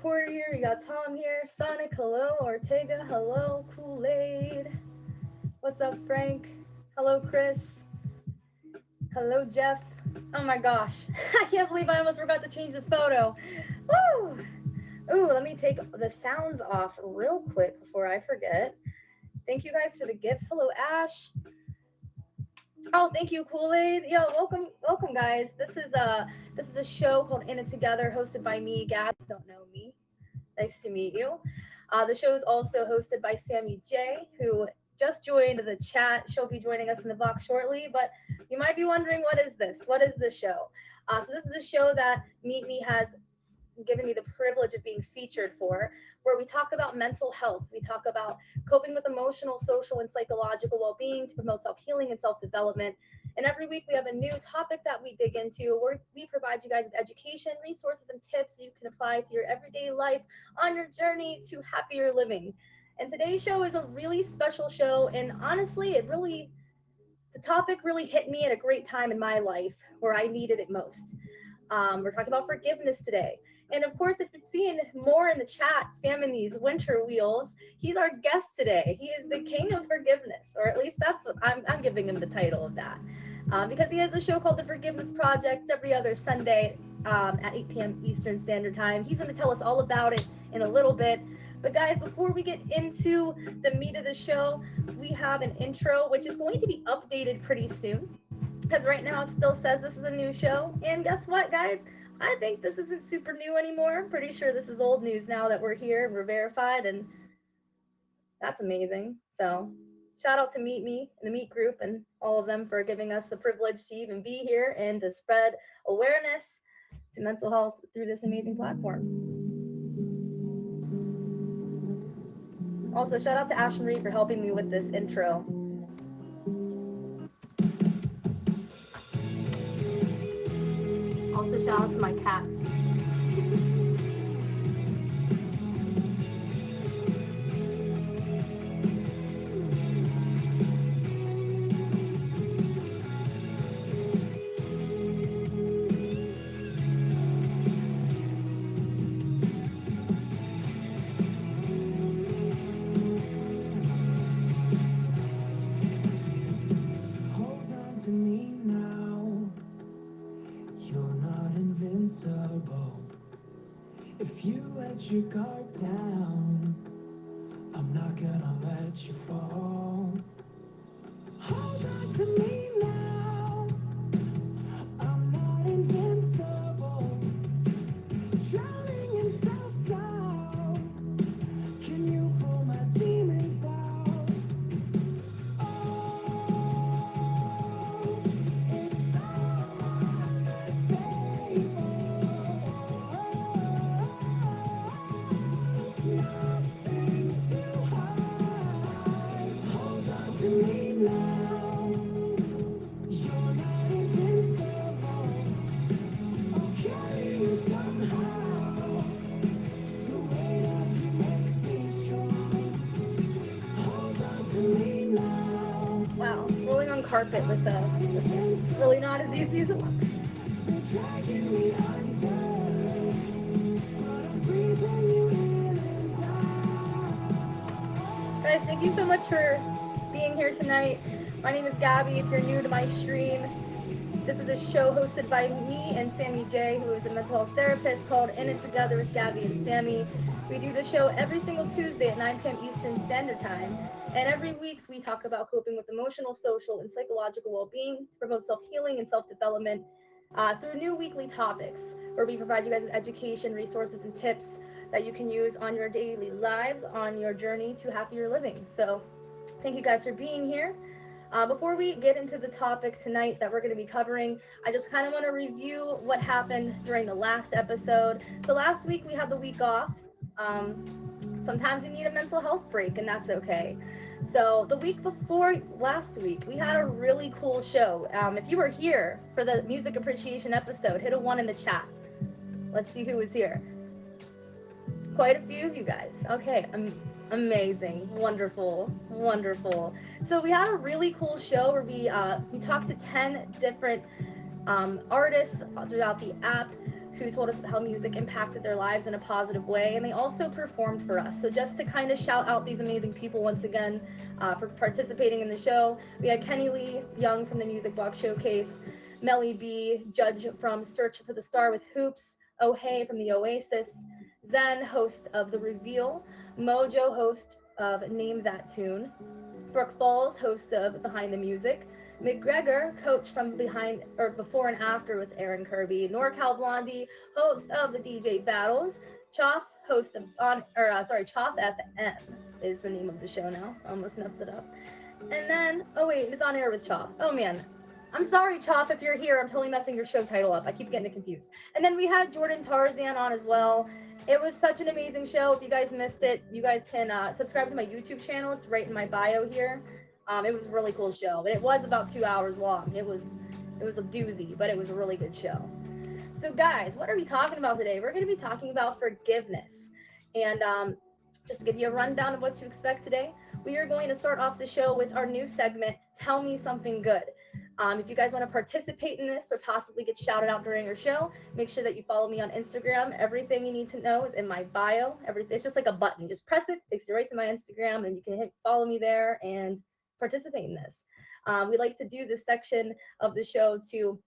Porter here. We got Tom here. Sonic, hello. Ortega, hello. Kool-Aid. What's up, Frank? Hello, Chris. Hello, Jeff. Oh my gosh. I can't believe I almost forgot to change the photo. Woo! Ooh, let me take the sounds off real quick before I forget. Thank you guys for the gifts. Hello, Ash. Oh, thank you, Kool-Aid. Yo, welcome, guys. This is a show called In It Together, hosted by me, Gab. Don't know me. Nice to meet you. The show is also hosted by Sammy J, who just joined the chat. She'll be joining us in the box shortly. But you might be wondering, what is this? What is this show? So this is a show that Meet Me has given me the privilege of being featured for, where we talk about mental health. We talk about coping with emotional, social, and psychological well being to promote self healing and self development. And every week we have a new topic that we dig into, where we provide you guys with education, resources, and tips you can apply to your everyday life on your journey to happier living. And today's show is a really special show. And honestly, the topic really hit me at a great time in my life where I needed it most. We're talking about forgiveness today. And of course, if you're seeing more in the chat, spamming these winter wheels, he's our guest today. He is the king of forgiveness, or at least that's what I'm giving him the title of that. Because he has a show called The Forgiveness Project every other Sunday at 8 p.m. Eastern Standard Time. He's going to tell us all about it in a little bit. But guys, before we get into the meat of the show, we have an intro, which is going to be updated pretty soon, because right now it still says this is a new show. And guess what, guys? I think this isn't super new anymore. I'm pretty sure this is old news now that we're here, we're verified, and that's amazing. So shout out to Meet Me and the Meet Group and all of them for giving us the privilege to even be here and to spread awareness to mental health through this amazing platform. Also, shout out to Ash Marie for helping me with this intro. Also, shout out to my cats. Hold on to me now. You're not invincible. If you let your guard down, I'm not gonna let you fall. Hold on to me now. I'm not invincible. Drowning in self-doubt. Can you pull my demons out? Oh, it's all on the table. Nothing to hide. Hold on to me now. You're not invincible. I'll carry you somehow. The weight of you makes me strong. Hold on to me now. Wow, rolling on carpet with this is really not as easy as it looks. You're dragging me under, but I'm breathing you in and out. Guys, thank you so much for being here tonight. My name is Gabby. If you're new to my stream, this is a show hosted by me and Sammy J, who is a mental health therapist, called In It Together with Gabby and Sammy. We do the show every single Tuesday at 9 p.m. Eastern Standard Time. And every week we talk about coping with emotional, social, and psychological well-being to promote self-healing and self-development through new weekly topics, where we provide you guys with education, resources, and tips that you can use on your daily lives, on your journey to happier living. So thank you guys for being here. Before we get into the topic tonight that we're going to be covering, I just kind of want to review what happened during the last episode. So last week we had the week off. Sometimes you need a mental health break, and that's okay. So the week before last week, we had a really cool show. If you were here for the music appreciation episode, hit a 1 in the chat. Let's see who was here. Quite a few of you guys. Okay, amazing, wonderful, wonderful. So we had a really cool show where we talked to 10 different artists throughout the app who told us how music impacted their lives in a positive way, and they also performed for us. So just to kind of shout out these amazing people once again for participating in the show, we had Kenny Lee Young from the Music Box Showcase, Melly B, judge from Search for the Star with Hoops, Oh Hey from the Oasis, Zen, host of The Reveal, Mojo, host of Name That Tune, Brooke Falls, host of Behind the Music, McGregor, coach from Behind or Before and After with Aaron Kirby, NorCal Blondie, host of the DJ Battles, Choff, host of Choff FM is the name of the show now. I almost messed it up. And then, oh wait, it's on air with Choff. Oh man, I'm sorry, Choff, if you're here. I'm totally messing your show title up. I keep getting it confused. And then we had Jordan Tarzan on as well. It was such an amazing show. If you guys missed it, you guys can subscribe to my YouTube channel. It's right in my bio here. It was a really cool show, but it was about 2 hours long. It was a doozy, but it was a really good show. So guys, what are we talking about today? We're going to be talking about forgiveness. And just to give you a rundown of what to expect today, we are going to start off the show with our new segment, Tell Me Something Good. If you guys want to participate in this or possibly get shouted out during our show, make sure that you follow me on Instagram. Everything you need to know is in my bio. It's just like a button. Just press it, takes you right to my Instagram, and you can follow me there and participate in this. We like to do this section of the show to,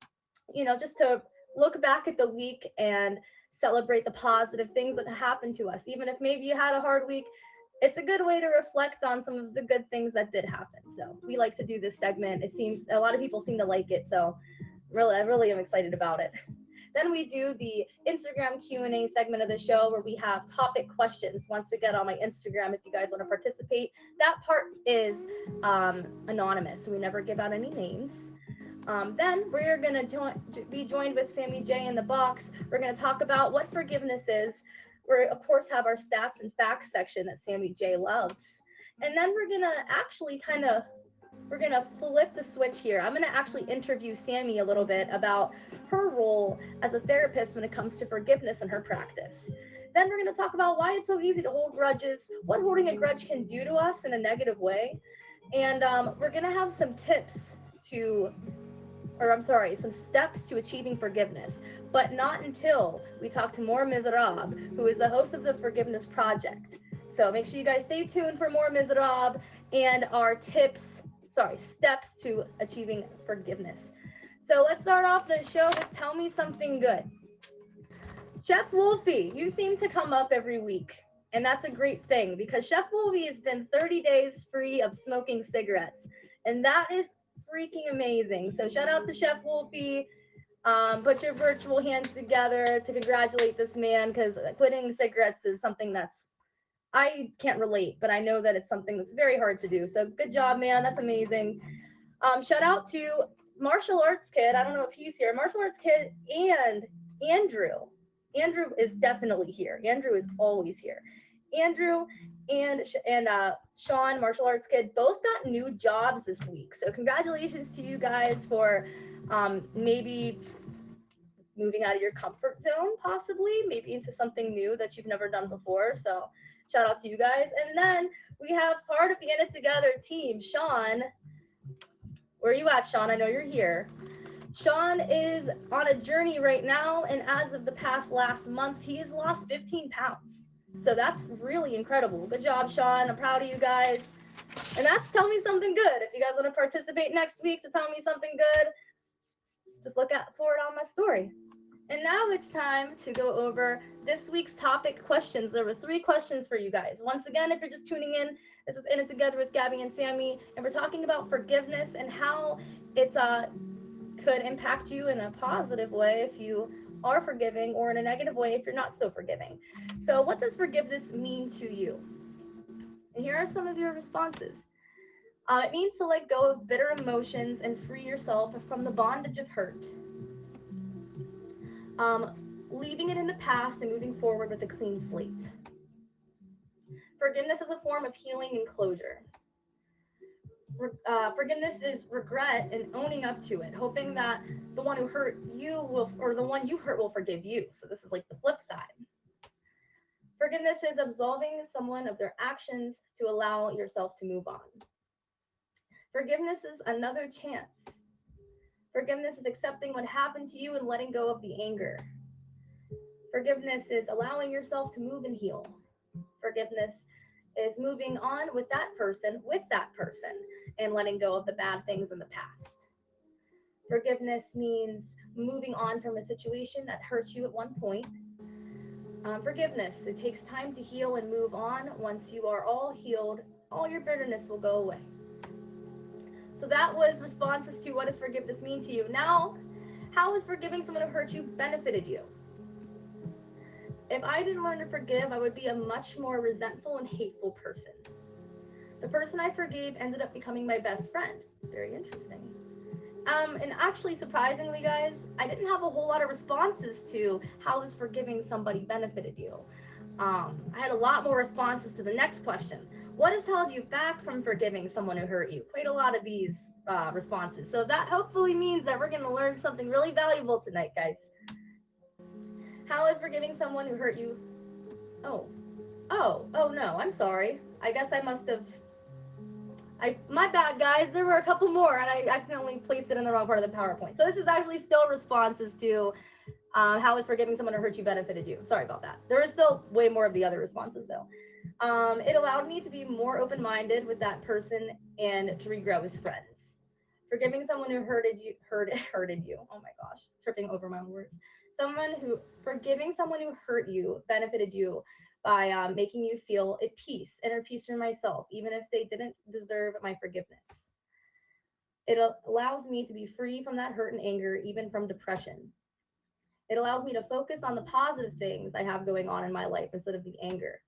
just to look back at the week and celebrate the positive things that happened to us. Even if maybe you had a hard week, it's a good way to reflect on some of the good things that did happen. So we like to do this segment. It seems a lot of people seem to like it. So I really am excited about it. Then we do the Instagram Q&A segment of the show where we have topic questions. Once again, on my Instagram, if you guys want to participate, that part is anonymous. So we never give out any names. Then we're going to be joined with Sammy J in the box. We're going to talk about what forgiveness is. We, of course, have our stats and facts section that Sammy J loves. And then we're going to actually we're going to flip the switch here. I'm going to actually interview Sammy a little bit about her role as a therapist when it comes to forgiveness in her practice. Then we're going to talk about why it's so easy to hold grudges, what holding a grudge can do to us in a negative way. And we're going to have some some steps to achieving forgiveness, but not until we talk to More Mizrab, who is the host of the Forgiveness Project. So make sure you guys stay tuned for More Mizrab and our steps to achieving forgiveness. So let's start off the show with Tell Me Something Good. Chef Wolfie, you seem to come up every week, and that's a great thing because Chef Wolfie has been 30 days free of smoking cigarettes, and that is freaking amazing. So shout out to Chef Wolfie. Put your virtual hands together to congratulate this man because quitting cigarettes is something I can't relate, but I know that it's something that's very hard to do. So good job, man. That's amazing. Shout out to Martial Arts Kid. I don't know if he's here. Martial Arts Kid and Andrew. Andrew is definitely here. Andrew is always here. Andrew and Sean, Martial Arts Kid, both got new jobs this week. So congratulations to you guys for maybe moving out of your comfort zone, possibly, maybe into something new that you've never done before. So shout out to you guys. And then we have part of the In It Together team, Sean. Where are you at, Sean? I know you're here. Sean is on a journey right now, and as of the last month, he has lost 15 pounds. So that's really incredible. Good job, Sean. I'm proud of you guys. And that's Tell Me Something Good. If you guys want to participate next week to tell me something good, just look out for it on my story. And now it's time to go over this week's topic questions. There were 3 questions for you guys. Once again, if you're just tuning in, this is In It Together with Gabby and Sammy, and we're talking about forgiveness and how it's could impact you in a positive way if you are forgiving, or in a negative way if you're not so forgiving. So what does forgiveness mean to you? And here are some of your responses. It means to let go of bitter emotions and free yourself from the bondage of hurt. Leaving it in the past and moving forward with a clean slate. Forgiveness is a form of healing and closure. Forgiveness is regret and owning up to it, hoping that the one who hurt you or the one you hurt will forgive you. So this is like the flip side. Forgiveness is absolving someone of their actions to allow yourself to move on. Forgiveness is another chance. Forgiveness is accepting what happened to you and letting go of the anger. Forgiveness is allowing yourself to move and heal. Forgiveness is moving on with that person, and letting go of the bad things in the past. Forgiveness means moving on from a situation that hurt you at one point. Forgiveness, it takes time to heal and move on. Once you are all healed, all your bitterness will go away. So that was responses to what does forgiveness mean to you. Now, how has forgiving someone who hurt you benefited you? If I didn't learn to forgive, I would be a much more resentful and hateful person. The person I forgave ended up becoming my best friend. Very interesting. And actually, surprisingly, guys, I didn't have a whole lot of responses to how has forgiving somebody benefited you. I had a lot more responses to the next question. What has held you back from forgiving someone who hurt you? Quite a lot of these responses. So that hopefully means that we're going to learn something really valuable tonight, guys. How is forgiving someone who hurt you? Oh no, I'm sorry. I guess I must have. My bad, guys. There were a couple more, and I accidentally placed it in the wrong part of the PowerPoint. So this is actually still responses to how is forgiving someone who hurt you benefited you. Sorry about that. There is still way more of the other responses though. It allowed me to be more open-minded with that person and to regrow as friends. Forgiving someone who hurted you. Oh my gosh, tripping over my own words. Forgiving someone who hurt you benefited you by making you feel at peace, inner peace for myself, even if they didn't deserve my forgiveness. It allows me to be free from that hurt and anger, even from depression. It allows me to focus on the positive things I have going on in my life instead of the anger.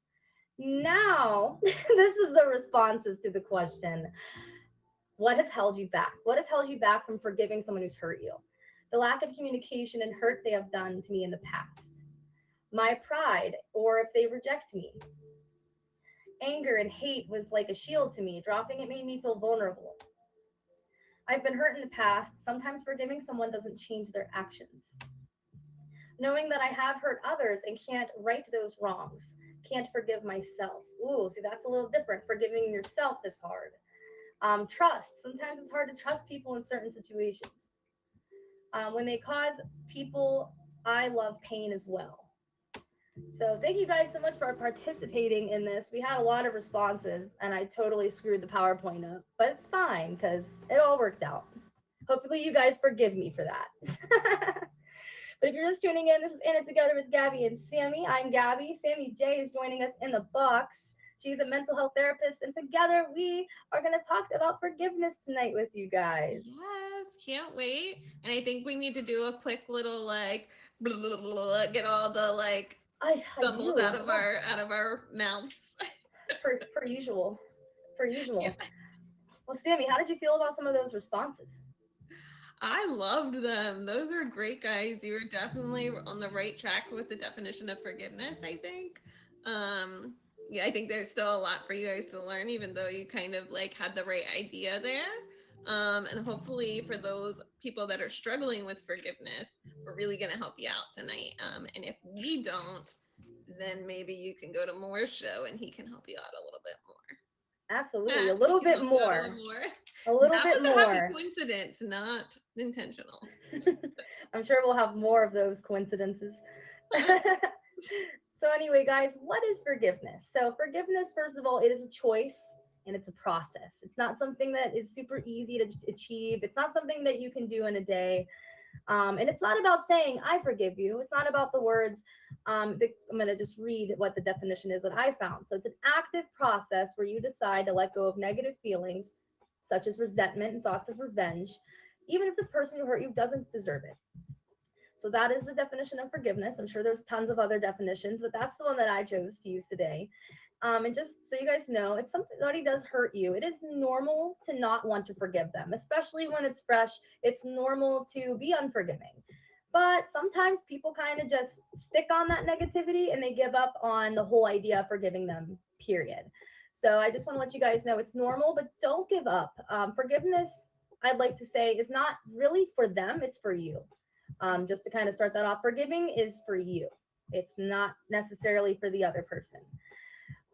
Now, this is the responses to the question, what has held you back? What has held you back from forgiving someone who's hurt you? The lack of communication and hurt they have done to me in the past. My pride, or if they reject me. Anger and hate was like a shield to me. Dropping it made me feel vulnerable. I've been hurt in the past. Sometimes forgiving someone doesn't change their actions. Knowing that I have hurt others and can't right those wrongs. Can't forgive myself. Ooh, see, that's a little different. Forgiving yourself is hard. Trust. Sometimes it's hard to trust people in certain situations. When they cause people I love pain as well. So thank you guys so much for participating in this. We had a lot of responses and I totally screwed the PowerPoint up, but it's fine because it all worked out. Hopefully you guys forgive me for that. But if you're just tuning in, this is In It Together with Gabby and Sammy. I'm Gabby. Sammy J is joining us in the box. She's a mental health therapist, and together we are going to talk about forgiveness tonight with you guys. Yes, can't wait. And I think we need to do a quick little like blah, blah, blah, get all the like I stumbles do. out of our mouths. Per usual. Per usual. Yeah. Well, Sammy, how did you feel about some of those responses? I loved them. Those are great, guys. You were definitely on the right track with the definition of forgiveness, I think. Um, yeah, I think there's still a lot for you guys to learn, even though you kind of like had the right idea there. And hopefully for those people that are struggling with forgiveness, we're really gonna help you out tonight. And if we don't, then maybe you can go to Moore's show and he can help you out a little bit more. Absolutely. A He little can bit help you out a more. little more. A little That bit was a happy more. coincidence, not intentional. I'm sure we'll have more of those coincidences. So, anyway, guys, what is forgiveness? So, forgiveness, first of all, it is a choice and it's a process. It's not something that is super easy to achieve, it's not something that you can do in a day. And it's not about saying, I forgive you. It's not about the words. I'm going to just read what the definition is that I found. So, it's an active process where you decide to let go of negative feelings, such as resentment and thoughts of revenge, even if the person who hurt you doesn't deserve it. So that is the definition of forgiveness. I'm sure there's tons of other definitions, but that's the one that I chose to use today. And just so you guys know, if somebody does hurt you, it is normal to not want to forgive them, especially when it's fresh. It's normal to be unforgiving. But sometimes people kind of just stick on that negativity and they give up on the whole idea of forgiving them, period. So I just want to let you guys know it's normal, but don't give up. Forgiveness, I'd like to say, is not really for them, it's for you. Just to kind of start that off, forgiving is for you. It's not necessarily for the other person.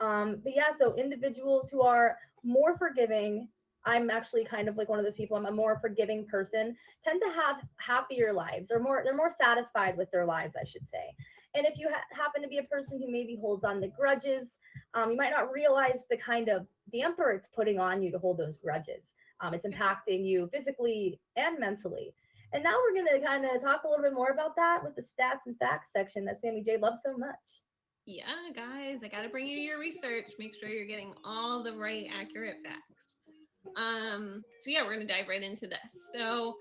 But yeah, so individuals who are more forgiving, I'm actually kind of like one of those people, I'm a more forgiving person, tend to have happier lives or they're more satisfied with their lives, I should say. And if you happen to be a person who maybe holds on to grudges, you might not realize the kind of damper it's putting on you to hold those grudges. It's impacting you physically and mentally. And now we're going to kind of talk a little bit more about that with the stats and facts section that Sammy J loves so much. Yeah, guys, I gotta bring you your research. Make sure you're getting all the right, accurate facts. So yeah, we're gonna dive right into this. So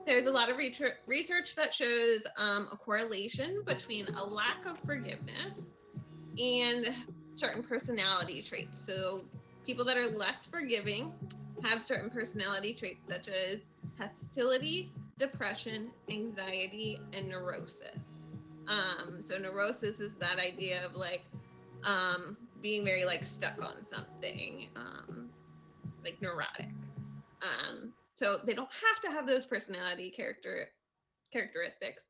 there's a lot of research that shows a correlation between a lack of forgiveness and certain personality traits. So people that are less forgiving have certain personality traits such as hostility, depression, anxiety, and neurosis. So neurosis is that idea of like being very like stuck on something, like neurotic. So they don't have to have those personality characteristics,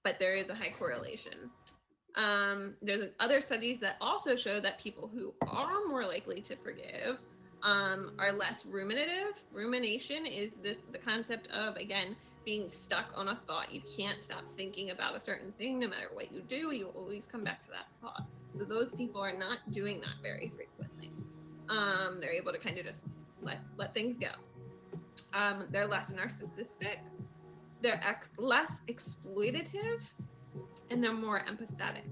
but there is a high correlation. There's other studies that also show that people who are more likely to forgive are less ruminative. Rumination is the concept of, again, being stuck on a thought. You can't stop thinking about a certain thing. No matter what you do, you always come back to that thought. So those people are not doing that very frequently. They're able to kind of just let things go. They're less narcissistic. They're less exploitative, and they're more empathetic.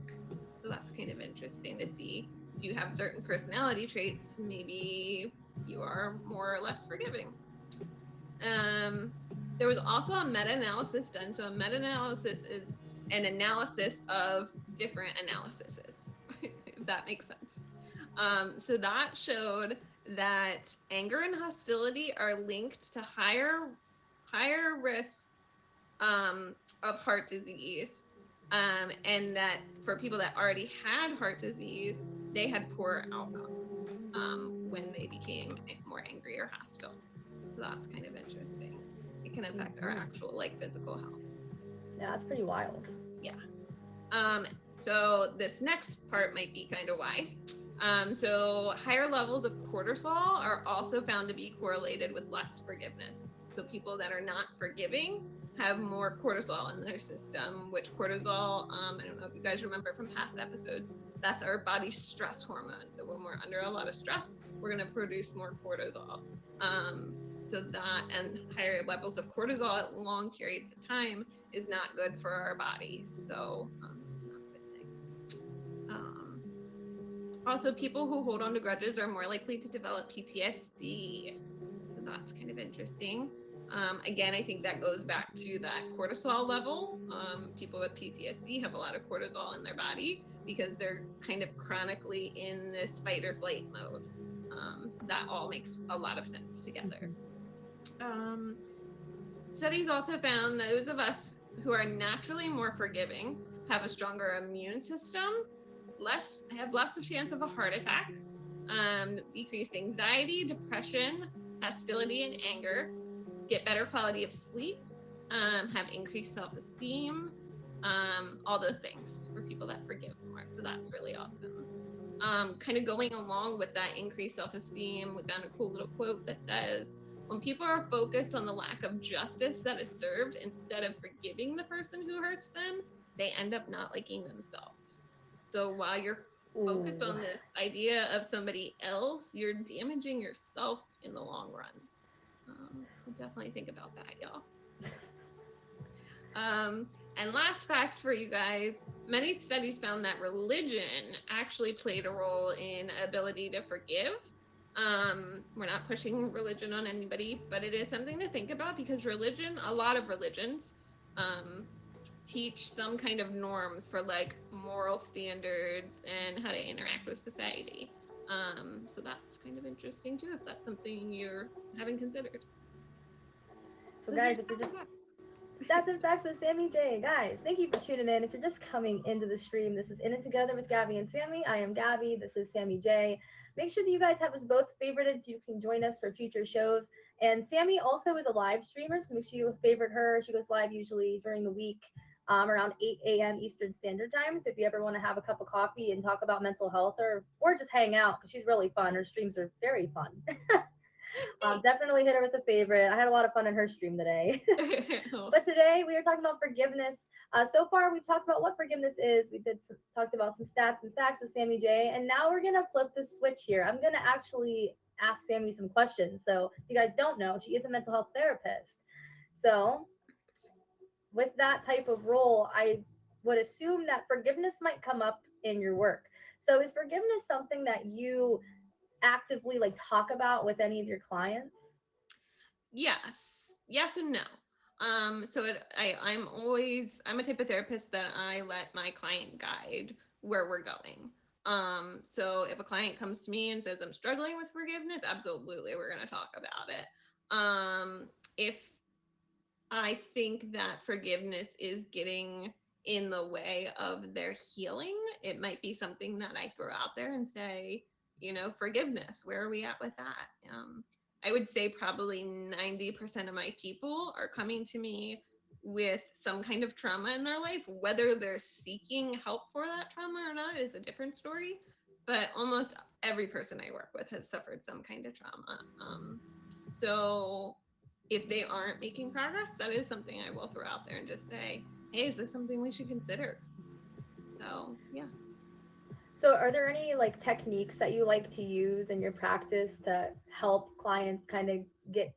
So that's kind of interesting to see. If you have certain personality traits, maybe you are more or less forgiving. There was also a meta-analysis done. So a meta-analysis is an analysis of different analyses, if that makes sense. So that showed that anger and hostility are linked to higher risks of heart disease, and that for people that already had heart disease, they had poorer outcomes when they became more angry or hostile. So that's kind of interesting. It can affect our actual like physical health. Yeah, that's pretty wild. Yeah. So this next part might be kind of why. So higher levels of cortisol are also found to be correlated with less forgiveness. So people that are not forgiving have more cortisol in their system, which cortisol, I don't know if you guys remember from past episodes, that's our body's stress hormone. So when we're under a lot of stress, we're going to produce more cortisol. So that and higher levels of cortisol at long periods of time is not good for our bodies. So it's not a good thing. Also, people who hold on to grudges are more likely to develop PTSD. So that's kind of interesting. Again, I think that goes back to that cortisol level. People with PTSD have a lot of cortisol in their body because they're kind of chronically in this fight or flight mode. So that all makes a lot of sense together. Studies also found those of us who are naturally more forgiving have a stronger immune system, have less a chance of a heart attack, decreased anxiety, depression, hostility, and anger, get better quality of sleep, have increased self-esteem, all those things for people that forgive more. So that's really awesome. Kind of going along with that increased self-esteem, we found a cool little quote that says, when people are focused on the lack of justice that is served instead of forgiving the person who hurts them, they end up not liking themselves. So while you're focused on this idea of somebody else, you're damaging yourself in the long run. So definitely think about that, y'all. And last fact for you guys, many studies found that religion actually played a role in ability to forgive. We're not pushing religion on anybody, but it is something to think about because a lot of religions, teach some kind of norms for like moral standards and how to interact with society. So that's kind of interesting too, if that's something you haven't considered. So guys, if you're just Stats and Facts with Sammy J. Guys, thank you for tuning in. If you're just coming into the stream, this is In It Together with Gabby and Sammy. I am Gabby. This is Sammy J. Make sure that you guys have us both favorited so you can join us for future shows. And Sammy also is a live streamer, so make sure you favorite her. She goes live usually during the week around 8 a.m. Eastern Standard Time. So if you ever want to have a cup of coffee and talk about mental health or just hang out, because she's really fun. Her streams are very fun. Definitely hit her with a favorite. I had a lot of fun in her stream today. But today we are talking about forgiveness. So far, we've talked about what forgiveness is. We talked about some stats and facts with Sammy J, and now we're gonna flip the switch here. I'm gonna actually ask Sammy some questions. So, if you guys don't know, she is a mental health therapist. So, with that type of role, I would assume that forgiveness might come up in your work. So, is forgiveness something that you actively like talk about with any of your clients? Yes and no. I'm a type of therapist that I let my client guide where we're going. So if a client comes to me and says I'm struggling with forgiveness, absolutely we're going to talk about it. If I think that forgiveness is getting in the way of their healing, it might be something that I throw out there and say, forgiveness, where are we at with that? I would say probably 90% of my people are coming to me with some kind of trauma in their life. Whether they're seeking help for that trauma or not is a different story. But almost every person I work with has suffered some kind of trauma. So if they aren't making progress, that is something I will throw out there and just say, hey, is this something we should consider? So, yeah. So, are there any like techniques that you like to use in your practice to help clients kind of get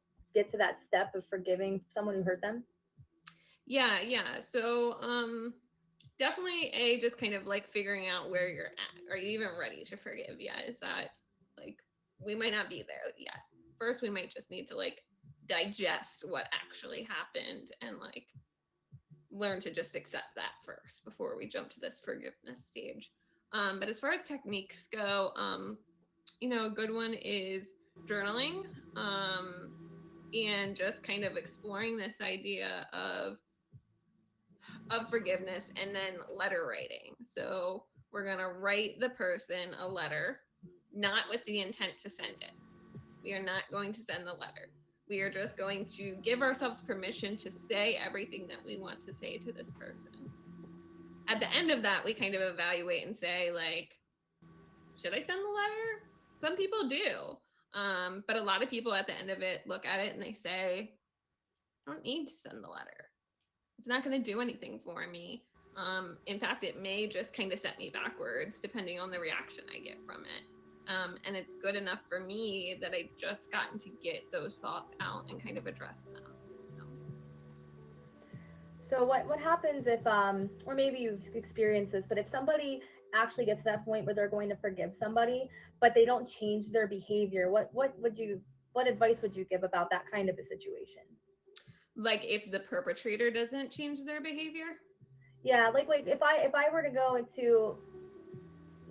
to that step of forgiving someone who hurt them? Yeah. So, definitely just kind of like figuring out where you're at. Are you even ready to forgive yet? Is that like, we might not be there yet. First, we might just need to like digest what actually happened and like learn to just accept that first before we jump to this forgiveness stage. But as far as techniques go, a good one is journaling, and just kind of exploring this idea of forgiveness and then letter writing. So we're gonna write the person a letter, not with the intent to send it. We are not going to send the letter. We are just going to give ourselves permission to say everything that we want to say to this person. At the end of that, we kind of evaluate and say, like, should I send the letter? Some people do. But a lot of people at the end of it look at it and they say, I don't need to send the letter. It's not going to do anything for me. In fact, it may just kind of set me backwards depending on the reaction I get from it. And it's good enough for me that I just gotten to get those thoughts out and kind of address them. So, what happens if or maybe you've experienced this, but if somebody actually gets to that point where they're going to forgive somebody, but they don't change their behavior, what advice would you give about that kind of a situation? Like if the perpetrator doesn't change their behavior. Yeah, like if I were to go into,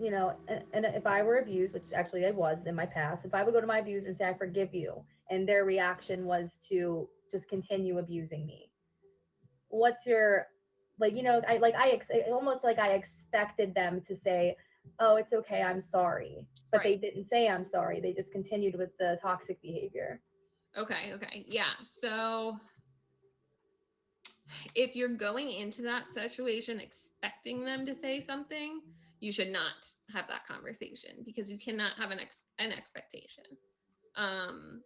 and if I were abused, which actually I was in my past, if I would go to my abuser and say I forgive you, and their reaction was to just continue abusing me, what's your, like, almost like I expected them to say, oh, it's okay, I'm sorry, but they Right. didn't say I'm sorry, they just continued with the toxic behavior. Okay. Yeah. So if you're going into that situation expecting them to say something, you should not have that conversation because you cannot have an expectation. Um,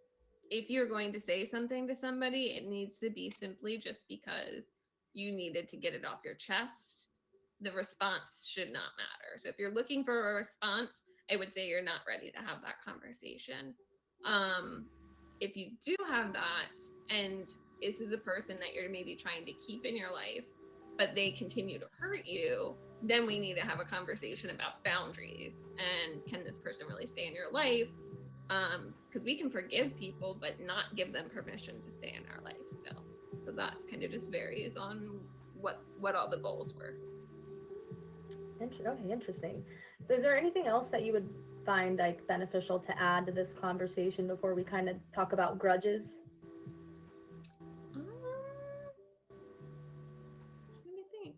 if you're going to say something to somebody, it needs to be simply just because you needed to get it off your chest. The response should not matter. So if you're looking for a response, I would say you're not ready to have that conversation. Um, if you do have that, and this is a person that you're maybe trying to keep in your life, but they continue to hurt you, then we need to have a conversation about boundaries and can this person really stay in your life? Because we can forgive people but not give them permission to stay in our life still. So that kind of just varies on what all the goals were. Okay, interesting. So is there anything else that you would find like beneficial to add to this conversation before we kind of talk about grudges? Um, Let me think.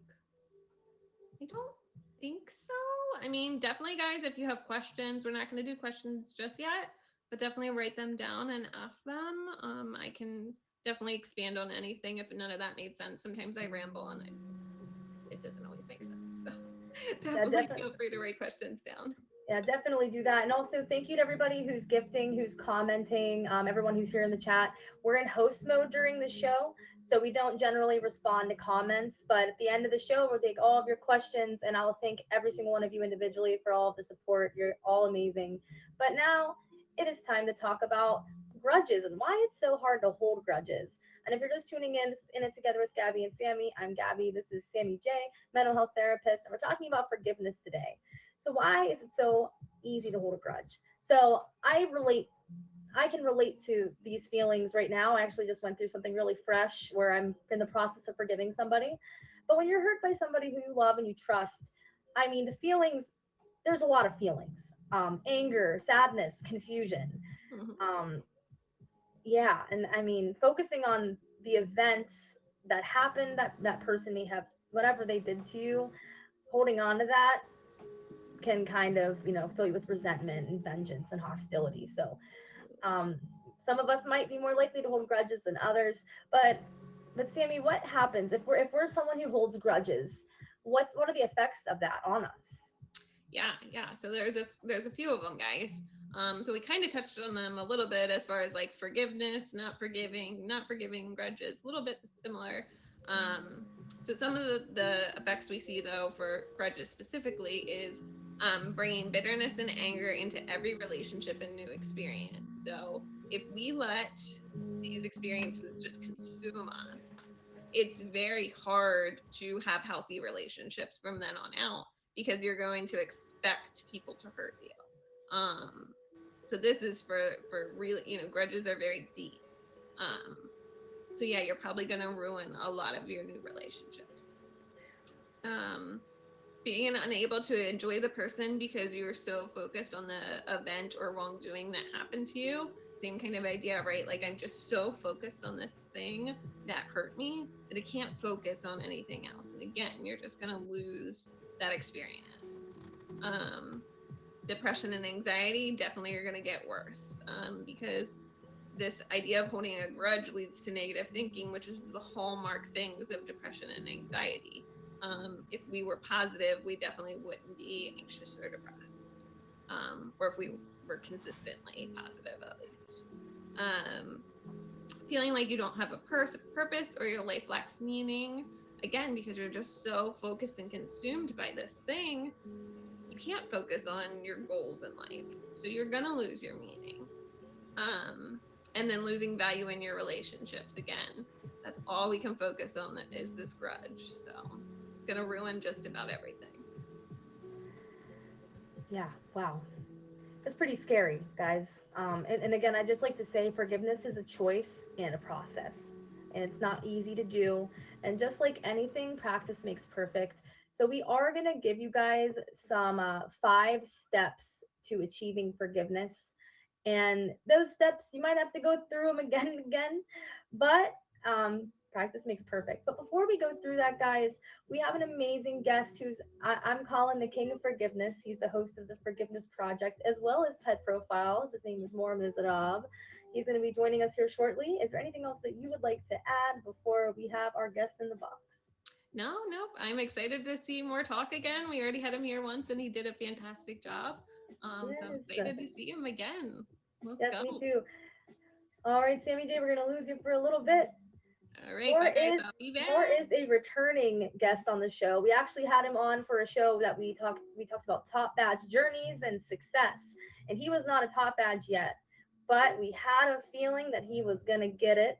I don't think so. I mean, definitely, guys, if you have questions, we're not going to do questions just yet, but definitely write them down and ask them. I can definitely expand on anything if none of that made sense. Sometimes I ramble and it doesn't always make sense. So Yeah, definitely definitely. feel free to write questions down. Yeah, definitely do that. And also thank you to everybody who's gifting, who's commenting, everyone who's here in the chat. We're in host mode during the show, so we don't generally respond to comments. But at the end of the show, we'll take all of your questions, and I'll thank every single one of you individually for all of the support. You're all amazing. But now it is time to talk about grudges and why it's so hard to hold grudges. And if you're just tuning in, this is In It Together with Gabby and Sammy. I'm Gabby. This is Sammy J, mental health therapist, and we're talking about forgiveness today. So why is it so easy to hold a grudge? So I can relate to these feelings right now. I actually just went through something really fresh where I'm in the process of forgiving somebody. But when you're hurt by somebody who you love and you trust, I mean, the feelings, there's a lot of feelings. Anger, sadness, confusion. Mhm. Um, yeah, and I mean, focusing on the events that happened, that person may have, whatever they did to you, holding on to that can kind of, fill you with resentment and vengeance and hostility. So um, some of us might be more likely to hold grudges than others. But Sammy, what happens if we're someone who holds grudges? What are the effects of that on us? Yeah. So there's a few of them, guys. So we kind of touched on them a little bit as far as like forgiveness, not forgiving grudges, a little bit similar. So some of the effects we see though for grudges specifically is bringing bitterness and anger into every relationship and new experience. So if we let these experiences just consume us, it's very hard to have healthy relationships from then on out because you're going to expect people to hurt you. Um, so this is for really, grudges are very deep. Um, so yeah, you're probably going to ruin a lot of your new relationships. Um, Being unable to enjoy the person because you're so focused on the event or wrongdoing that happened to you. Same kind of idea, right? Like I'm just so focused on this thing that hurt me that I can't focus on anything else. And again, you're just going to lose that experience. Um, Depression and anxiety definitely are going to get worse because this idea of holding a grudge leads to negative thinking, which is the hallmark things of depression and anxiety. If we were positive, we definitely wouldn't be anxious or depressed, or if we were consistently positive, at least. Um, Feeling like you don't have a purpose or your life lacks meaning, again, because you're just so focused and consumed by this thing, you can't focus on your goals in life. So you're going to lose your meaning. And then losing value in your relationships again. That's all we can focus on is this grudge. So it's going to ruin just about everything. Yeah, wow. That's pretty scary, guys. And again, I just like to say forgiveness is a choice and a process, and it's not easy to do. And just like anything, practice makes perfect. So we are gonna give you guys some 5 steps to achieving forgiveness, and those steps you might have to go through them again and again, but practice makes perfect. But before we go through that, guys, we have an amazing guest who's I'm calling the king of forgiveness. He's the host of the Forgiveness Project as well as Pet Profiles. His name is Mor Mizrav. He's going to be joining us here shortly. Is there anything else that you would like to add before we have our guest in the box? No, nope. I'm excited to see More talk again. We already had him here once and he did a fantastic job. So I'm Yes, excited to see him again. Let's yes, me go. too. All right, Sammy J, we're going to lose you for a little bit. All right, Moore bye guys. is I'll be Moore back. is a returning guest on the show. We actually had him on for a show that we talked about top badge journeys and success. And he was not a top badge yet, but we had a feeling that he was gonna get it.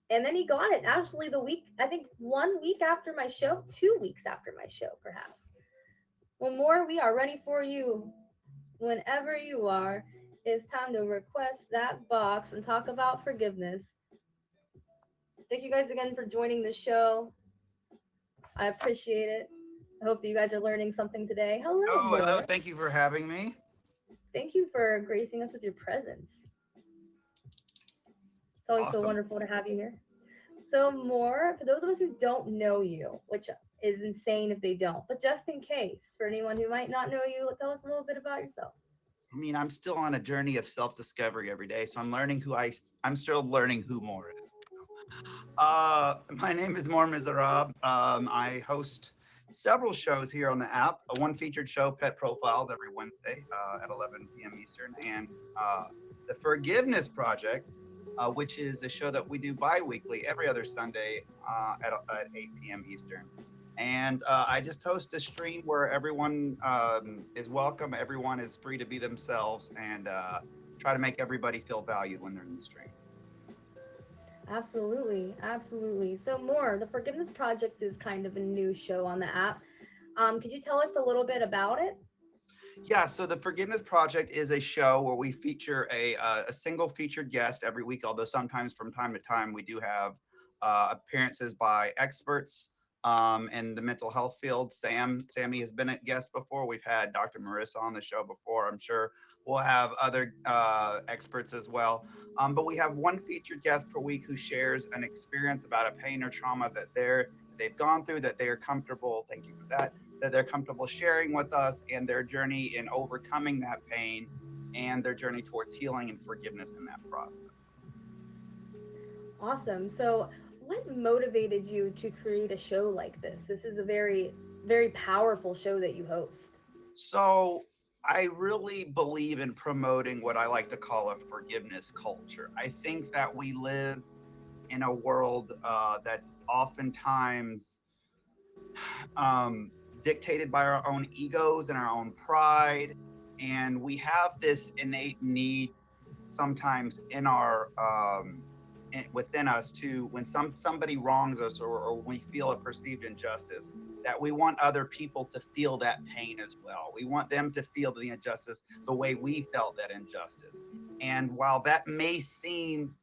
And then he got it. Actually, the week I think 1 week after my show, 2 weeks after my show, perhaps. Well, Moore, we are ready for you whenever you are. It's time to request that box and talk about forgiveness. Thank you guys again for joining the show. I appreciate it. I hope that you guys are learning something today. Hello, Oh, hello. Moore. Thank you for having me. Thank you for gracing us with your presence. It's always so Awesome. wonderful to have you here. So, Moore, for those of us who don't know you, which is insane if they don't, but just in case, for anyone who might not know you, tell us a little bit about yourself. I mean, I'm still on a journey of self-discovery every day, so I'm learning I'm still learning who More is. My name is Mor Mizrav. I host several shows here on the app. One featured show, Pet Profiles, every Wednesday at 11 p.m. Eastern, and the Forgiveness Project, which is a show that we do bi-weekly every other Sunday at 8 p.m. Eastern. And I just host a stream where everyone is welcome. Everyone is free to be themselves, and try to make everybody feel valued when they're in the stream. Absolutely, absolutely. So more, the Forgiveness Project is kind of a new show on the app. Could you tell us a little bit about it? Yeah, so the Forgiveness Project is a show where we feature a single featured guest every week, although sometimes from time to time we do have appearances by experts in the mental health field. Sammy has been a guest before. We've had Dr. Marissa on the show before. I'm sure we'll have other experts as well. But we have one featured guest per week who shares an experience about a pain or trauma that they've gone through, that they are comfortable. Thank you for that they're comfortable sharing with us, and their journey in overcoming that pain and their journey towards healing and forgiveness in that process. Awesome. So what motivated you to create a show like this? This is a very, very powerful show that you host. So I really believe in promoting what I like to call a forgiveness culture. I think that we live in a world that's oftentimes um, dictated by our own egos and our own pride. And we have this innate need sometimes in our within us to, when somebody wrongs us, or we feel a perceived injustice, that we want other people to feel that pain as well. We want them to feel the injustice the way we felt that injustice. And while that may seem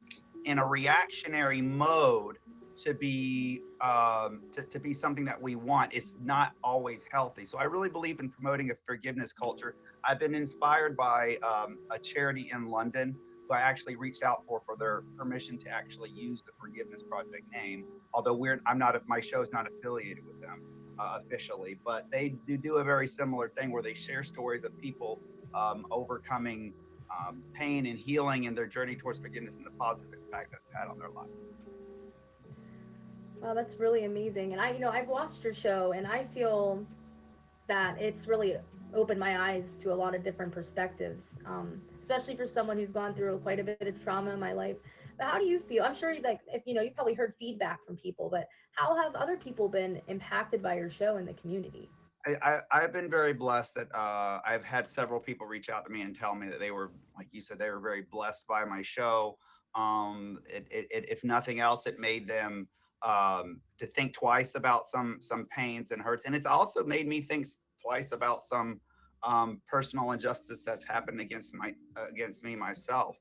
in a reactionary mode to be to be something that we want, it's not always healthy. So I really believe in promoting a forgiveness culture. I've been inspired by a charity in London who I actually reached out for their permission to actually use the Forgiveness Project name. Although I'm not, my show is not affiliated with them officially, but they do a very similar thing where they share stories of people overcoming pain and healing and their journey towards forgiveness and the positive impact that it's had on their life. Wow, that's really amazing. And I've watched your show and I feel that it's really opened my eyes to a lot of different perspectives, especially for someone who's gone through quite a bit of trauma in my life. But how do you feel? I'm sure, like, if you've probably heard feedback from people, but how have other people been impacted by your show in the community? I've been very blessed that I've had several people reach out to me and tell me that they were, like you said, they were very blessed by my show. If nothing else, it made them to think twice about some pains and hurts, and it's also made me think twice about some personal injustice that's happened against me myself.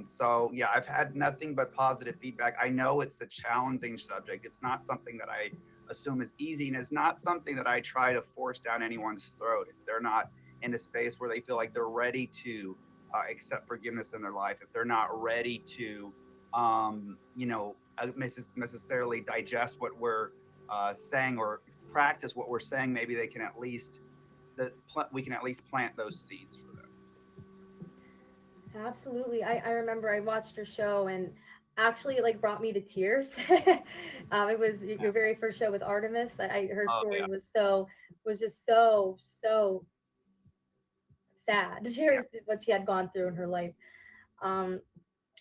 So yeah, I've had nothing but positive feedback. I know it's a challenging subject. It's not something that I assume is easy, and it's not something that I try to force down anyone's throat if they're not in a space where they feel like they're ready to accept forgiveness in their life. If they're not ready to, necessarily digest what we're saying or practice what we're saying, maybe they can at least we can at least plant those seeds for them. Absolutely. I remember I watched your show and actually it like brought me to tears. It was your very first show with Artemis. Her Oh story yeah, was just so sad. yeah. What she had gone through in her life. Um,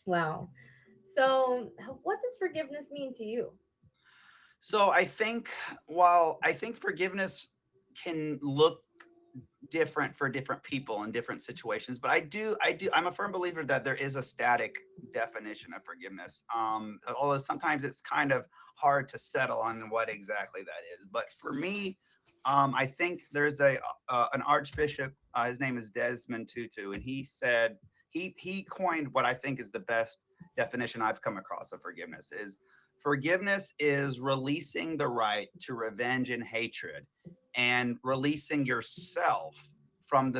wow. So what does forgiveness mean to you? So I think, while I think forgiveness can look different for different people in different situations, but I'm a firm believer that there is a static definition of forgiveness, although sometimes it's kind of hard to settle on what exactly that is. But for me, I think there's an archbishop, his name is Desmond Tutu, and he said, he coined what I think is the best definition I've come across of forgiveness. Is forgiveness is releasing the right to revenge and hatred, and releasing yourself from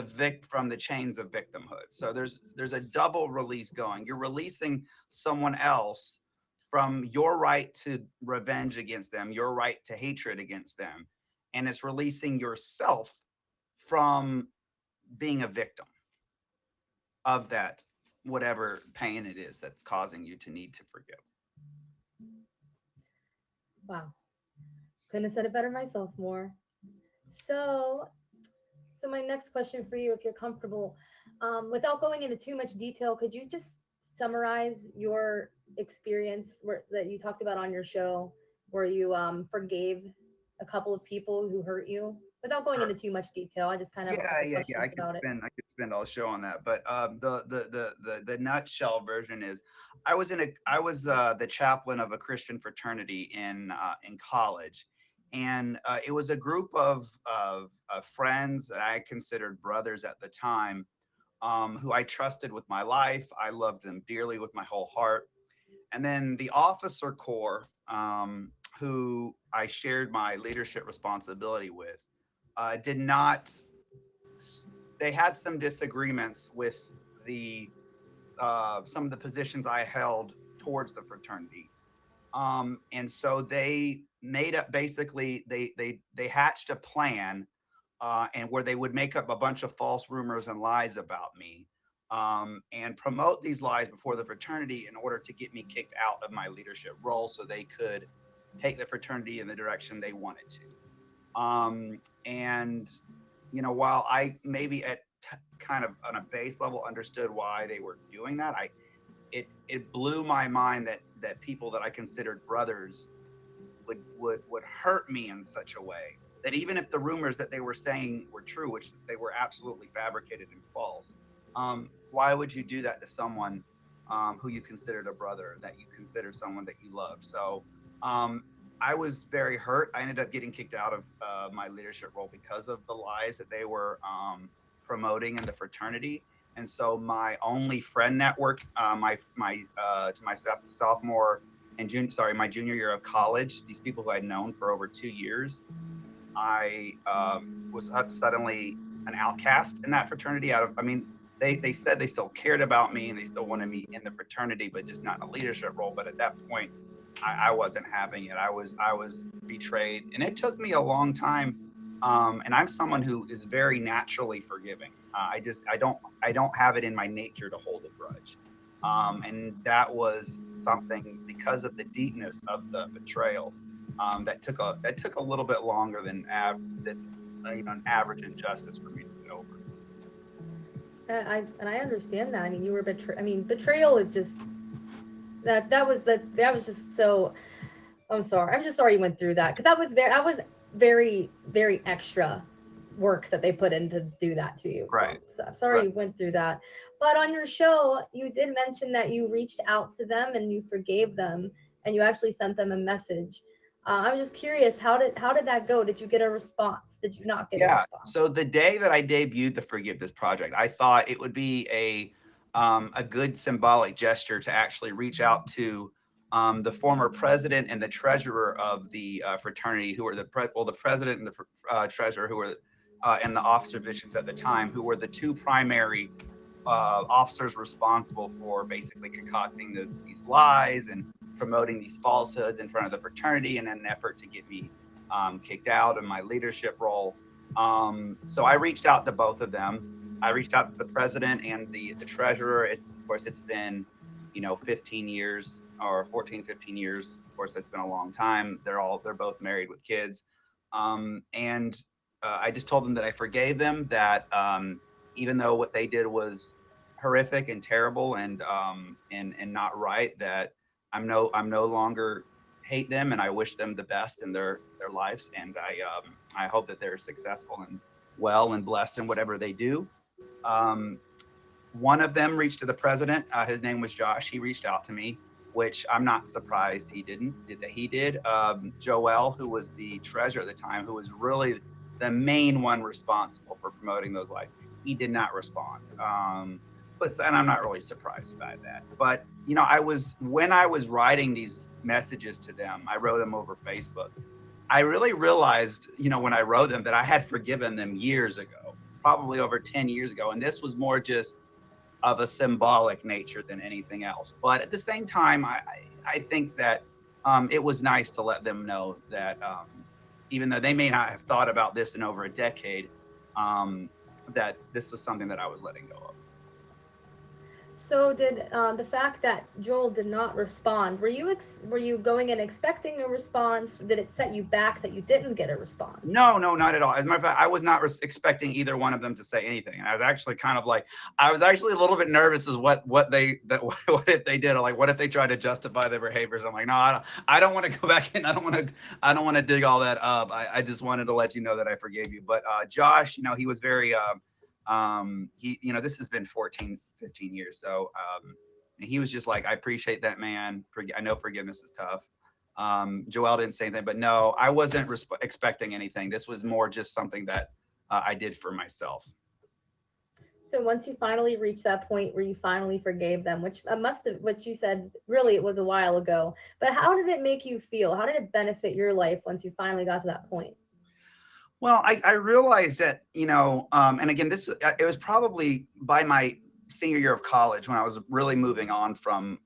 from the chains of victimhood. So there's a double release going. You're releasing someone else from your right to revenge against them, your right to hatred against them, and it's releasing yourself from being a victim of that, whatever pain it is that's causing you to need to forgive. Wow. Couldn't have said it better myself more. So, so my next question for you, if you're comfortable, without going into too much detail, could you just summarize your experience that you talked about on your show, where you forgave a couple of people who hurt you, without going into too much detail? I just kind of have a Yeah, couple yeah, yeah. questions about it. I could spend all show on that, but the nutshell version is, I was the chaplain of a Christian fraternity in college, and it was a group of friends that I considered brothers at the time, who I trusted with my life. I loved them dearly with my whole heart. And then the officer corps, who I shared my leadership responsibility with, did not they had some disagreements with the some of the positions I held towards the fraternity. And so they made up, basically they hatched a plan, and where they would make up a bunch of false rumors and lies about me, and promote these lies before the fraternity in order to get me kicked out of my leadership role so they could take the fraternity in the direction they wanted to. And while I maybe kind of on a base level understood why they were doing that, it blew my mind that people that I considered brothers would hurt me in such a way that even if the rumors that they were saying were true, which they were absolutely fabricated and false, why would you do that to someone who you considered a brother, that you considered someone that you loved? So I was very hurt. I ended up getting kicked out of my leadership role because of the lies that they were promoting in the fraternity. And so my only friend network, to my sophomore and my junior year of college, these people who I'd known for over 2 years, I was suddenly an outcast in that fraternity. They said they still cared about me and they still wanted me in the fraternity, but just not in a leadership role. But at that point, I wasn't having it. I was betrayed, and it took me a long time. And I'm someone who is very naturally forgiving. I don't have it in my nature to hold a grudge. And that was something, because of the deepness of the betrayal, that took a little bit longer than an average injustice for me to get over. And I understand that. I mean, you were betrayed. I mean, betrayal is just that was just so. I'm sorry. I'm just sorry you went through that, because that was very very extra work that they put in to do that to you. Right. So I'm sorry Right. you went through that. But on your show, you did mention that you reached out to them and you forgave them, and you actually sent them a message. I was just curious, how did that go? Did you get a response? Did you not get a Yeah. response? So the day that I debuted the Forgiveness Project, I thought it would be a good symbolic gesture to actually reach out to the former president and the treasurer of the fraternity, who were the president and the treasurer, who were and the officer positions at the time, who were the two primary officers responsible for basically concocting these lies and promoting these falsehoods in front of the fraternity in an effort to get me kicked out of my leadership role. So I reached out to both of them. I reached out to the president and the treasurer. Of course, it's been 15 years or 14, 15 years. Of course, it's been a long time. They're both married with kids. And I just told them that I forgave them, that even though what they did was horrific and terrible and not right, that I'm no longer hate them, and I wish them the best in their lives, and I hope that they're successful and well and blessed in whatever they do. One of them reached to the president. His name was Josh. He reached out to me, which I'm not surprised he did. Joel, who was the treasurer at the time, who was really the main one responsible for promoting those lies, he did not respond. And I'm not really surprised by that. But when I was writing these messages to them, I wrote them over Facebook. I really realized, when I wrote them, that I had forgiven them years ago, probably over 10 years ago, and this was more just of a symbolic nature than anything else. But at the same time, I think that it was nice to let them know that even though they may not have thought about this in over a decade, that this was something that I was letting go of. So did the fact that Joel did not respond, were you going in expecting a response? Did it set you back that you didn't get a response? No, no, not at all. As a matter of fact, I was not expecting either one of them to say anything. I was actually kind of like, I was actually a little bit nervous as what they that what if they did, or like what if they tried to justify their behaviors. I'm like, no, I don't want to go back in. I don't want to dig all that up. I just wanted to let you know that I forgave you. But Josh, he was very he, this has been 14, 15 years, so and he was just like, I appreciate that, man. I know forgiveness is tough. Joel didn't say anything, but no, I wasn't expecting anything. This was more just something that I did for myself. So once you finally reached that point where you finally forgave them, which must have, what you said, really it was a while ago, but how did it make you feel? How did it benefit your life once you finally got to that point? Well, I realized that, and again, it was probably by my senior year of college when I was really moving on from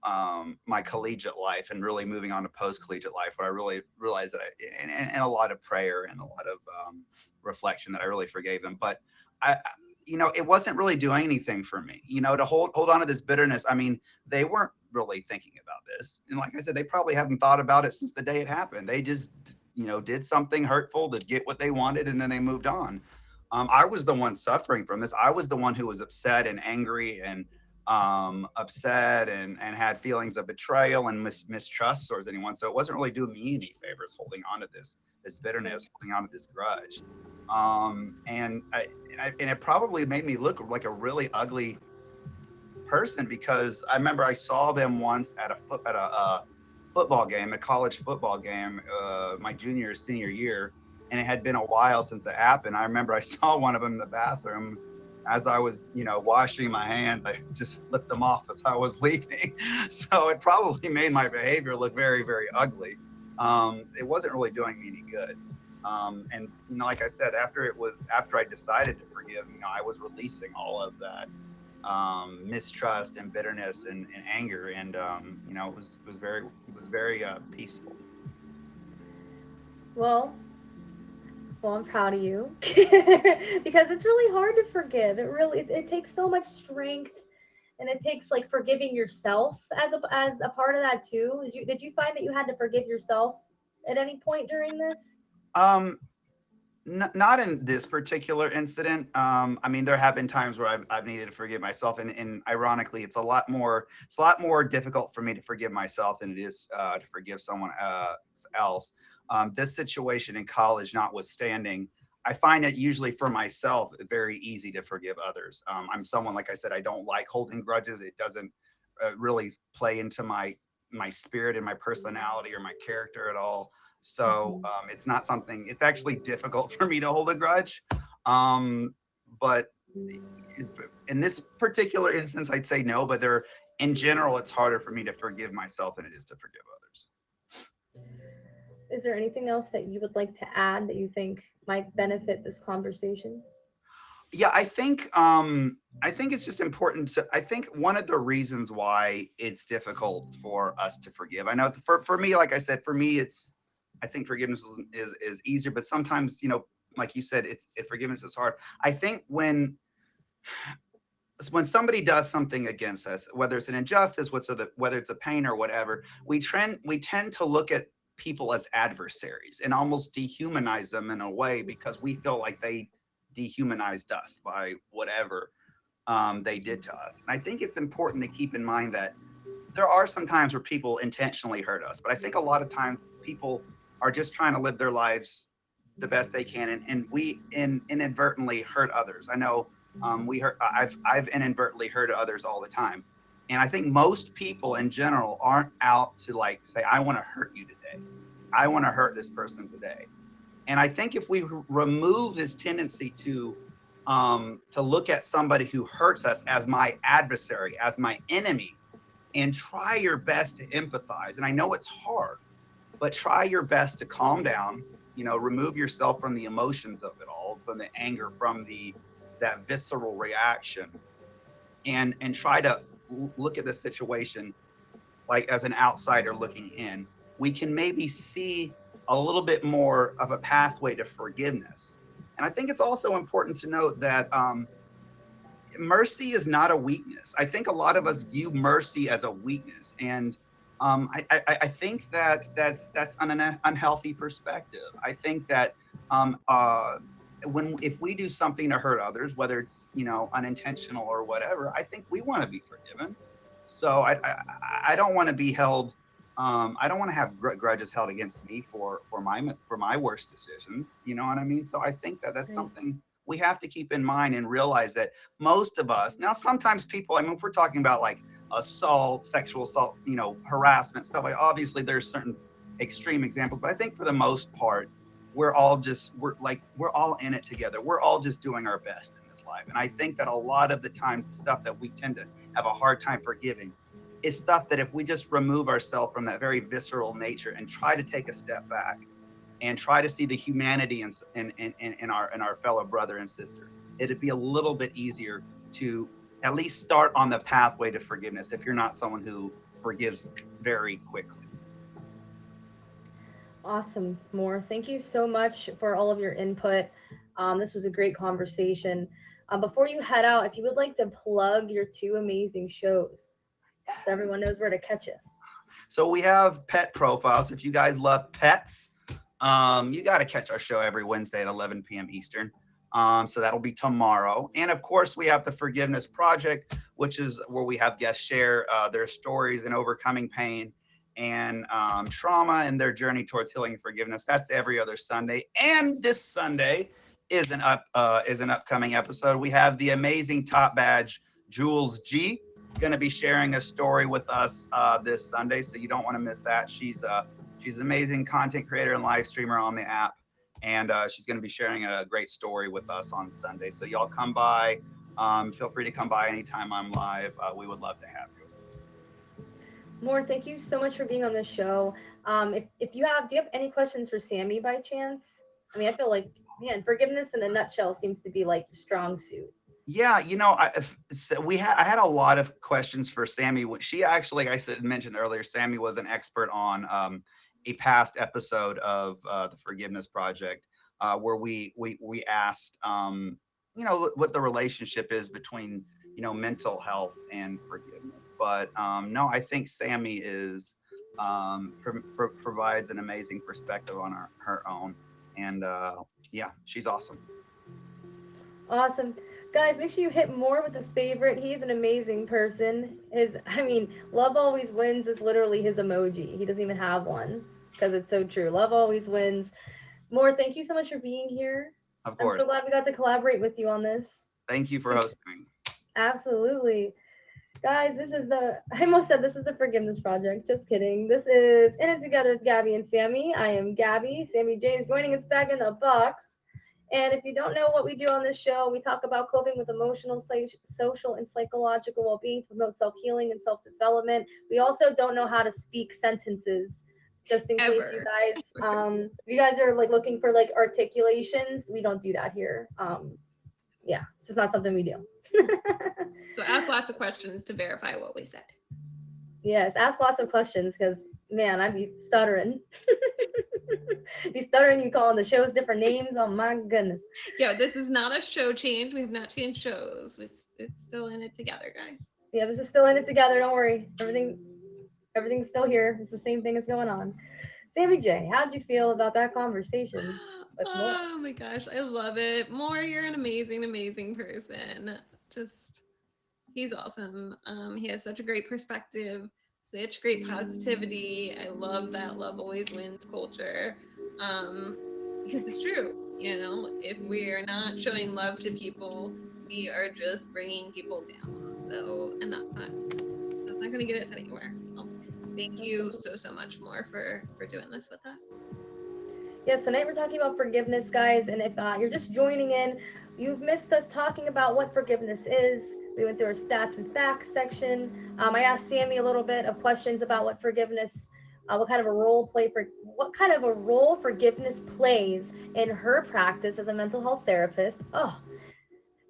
my collegiate life and really moving on to post-collegiate life, where I really realized that and a lot of prayer and a lot of reflection, that I really forgave them. But it wasn't really doing anything for me, to hold on to this bitterness. I mean, they weren't really thinking about this. And like I said, they probably haven't thought about it since the day it happened. They just, did something hurtful to get what they wanted, and then they moved on. I was the one suffering from this. I was the one who was upset and angry and upset and had feelings of betrayal and mistrust towards anyone. So it wasn't really doing me any favors holding on to this bitterness, holding on to this grudge. And it probably made me look like a really ugly person, because I remember I saw them once at a football game, a college football game, my junior or senior year, and it had been a while since it happened. I remember I saw one of them in the bathroom. As I was, washing my hands, I just flipped them off as I was leaving. So it probably made my behavior look very, very ugly. It wasn't really doing me any good. And like I said, after I decided to forgive, I was releasing all of that mistrust and bitterness and anger, and it was very peaceful. Well, I'm proud of you because it's really hard to forgive. It takes so much strength, and it takes like forgiving yourself as a part of that too. Did you find that you had to forgive yourself at any point during this? Um, Not in this particular incident. I mean, there have been times where I've needed to forgive myself, and ironically, it's a lot more difficult for me to forgive myself than it is to forgive someone else. This situation in college notwithstanding, I find it usually for myself very easy to forgive others. I'm someone, like I said, I don't like holding grudges. It doesn't really play into my spirit and my personality or my character at all. So it's not something. It's actually difficult for me to hold a grudge. But in this particular instance, I'd say no. But in general, it's harder for me to forgive myself than it is to forgive others. Is there anything else that you would like to add that you think might benefit this conversation? Yeah, I think it's just important to. I think one of the reasons why it's difficult for us to forgive. I know for me, like I said, for me, I think forgiveness is easier, but sometimes, like you said, forgiveness is hard. I think when somebody does something against us, whether it's an injustice, whether it's a pain or whatever, we tend to look at people as adversaries and almost dehumanize them in a way, because we feel like they dehumanized us by whatever they did to us. And I think it's important to keep in mind that there are some times where people intentionally hurt us, but I think a lot of times people are just trying to live their lives the best they can, and we inadvertently hurt others. I know I've inadvertently hurt others all the time, and I think most people in general aren't out to like say, I want to hurt you today, I want to hurt this person today. And I think if we remove this tendency to look at somebody who hurts us as my adversary, as my enemy, and try your best to empathize. And I know it's hard, but try your best to calm down, remove yourself from the emotions of it all, from the anger, from that visceral reaction, and try to look at the situation like as an outsider looking in. We can maybe see a little bit more of a pathway to forgiveness. And I think it's also important to note that mercy is not a weakness. I think a lot of us view mercy as a weakness, and I think that that's an unhealthy perspective. I think that if we do something to hurt others, whether it's unintentional or whatever, I think we want to be forgiven. So I don't want to be held. I don't want to have grudges held against me for my worst decisions. You know what I mean? So I think that that's Right. something we have to keep in mind and realize that most of us now, sometimes people, I mean, if we're talking about like assault, sexual assault, harassment, stuff like, obviously there's certain extreme examples, but I think for the most part, we're all in it together. We're all just doing our best in this life. And I think that a lot of the times the stuff that we tend to have a hard time forgiving is stuff that if we just remove ourselves from that very visceral nature and try to take a step back and try to see the humanity in our fellow brother and sister, it'd be a little bit easier to at least start on the pathway to forgiveness if you're not someone who forgives very quickly. Awesome, Moore. Thank you so much for all of your input. This was a great conversation. Before you head out, if you would like to plug your two amazing shows so everyone knows where to catch it. So we have pet profiles. If you guys love pets, you got to catch our show every Wednesday at 11 p.m. Eastern. So that'll be tomorrow. And of course, we have the Forgiveness Project, which is where we have guests share their stories in overcoming pain and trauma and their journey towards healing and forgiveness. That's every other Sunday. And this Sunday is an upcoming episode. We have the amazing top badge Jules G going to be sharing a story with us this Sunday, so you don't want to miss that. She's an amazing content creator and live streamer on the app, and she's going to be sharing a great story with us on Sunday. So y'all come by. Feel free to come by anytime I'm live. We would love to have you. Moore, thank you so much for being on this show. If you have, do you have any questions for Sammy by chance? I mean, I feel like, man, forgiveness in a nutshell seems to be like your strong suit. Yeah, I had a lot of questions for Sammy. She actually, like I mentioned earlier, Sammy was an expert on a past episode of the Forgiveness Project, where we asked, what the relationship is between, mental health and forgiveness. But no, I think Sammy is provides an amazing perspective on her own, and yeah, she's awesome. Awesome. Guys, make sure you hit Moore with a favorite. He's an amazing person. Love always wins is literally his emoji. He doesn't even have one because it's so true. Love always wins. Moore, thank you so much for being here. Of course. I'm so glad we got to collaborate with you on this. Thank you for hosting me. Absolutely. Guys, I almost said this is the Forgiveness Project. Just kidding. This is In It Together with Gabby and Sammy. I am Gabby. Sammy James joining us back in the box. And if you don't know what we do on this show, we talk about coping with emotional, social, and psychological well-being to promote self-healing and self-development. We also don't know how to speak sentences, just in case you guys, if you guys are like looking for like articulations, we don't do that here. Yeah, it's just not something we do. So ask lots of questions to verify what we said. Yes, ask lots of questions because, man, I'd be stuttering. Be stuttering, you calling the shows different names. Oh my goodness. Yeah, this is not a show change. We've not changed shows. It's still In It Together, guys. Yeah, this is still In It Together. Don't worry. Everything's still here. It's the same thing that's going on. Sammy J, how'd you feel about that conversation with Moore? Oh my gosh, I love it. Moore, you're an amazing, amazing person. He's awesome. He has such a great perspective, such great positivity. I love that love always wins culture. Because it's true, if we're not showing love to people, we are just bringing people down. So, and that's not going to get us anywhere. So thank you so much, Moore, for doing this with us. Yes, tonight we're talking about forgiveness, guys. And if you're just joining in, you've missed us talking about what forgiveness is. We went through our stats and facts section. I asked Sammy a little bit of questions about what forgiveness, what kind of a role forgiveness plays in her practice as a mental health therapist. Oh,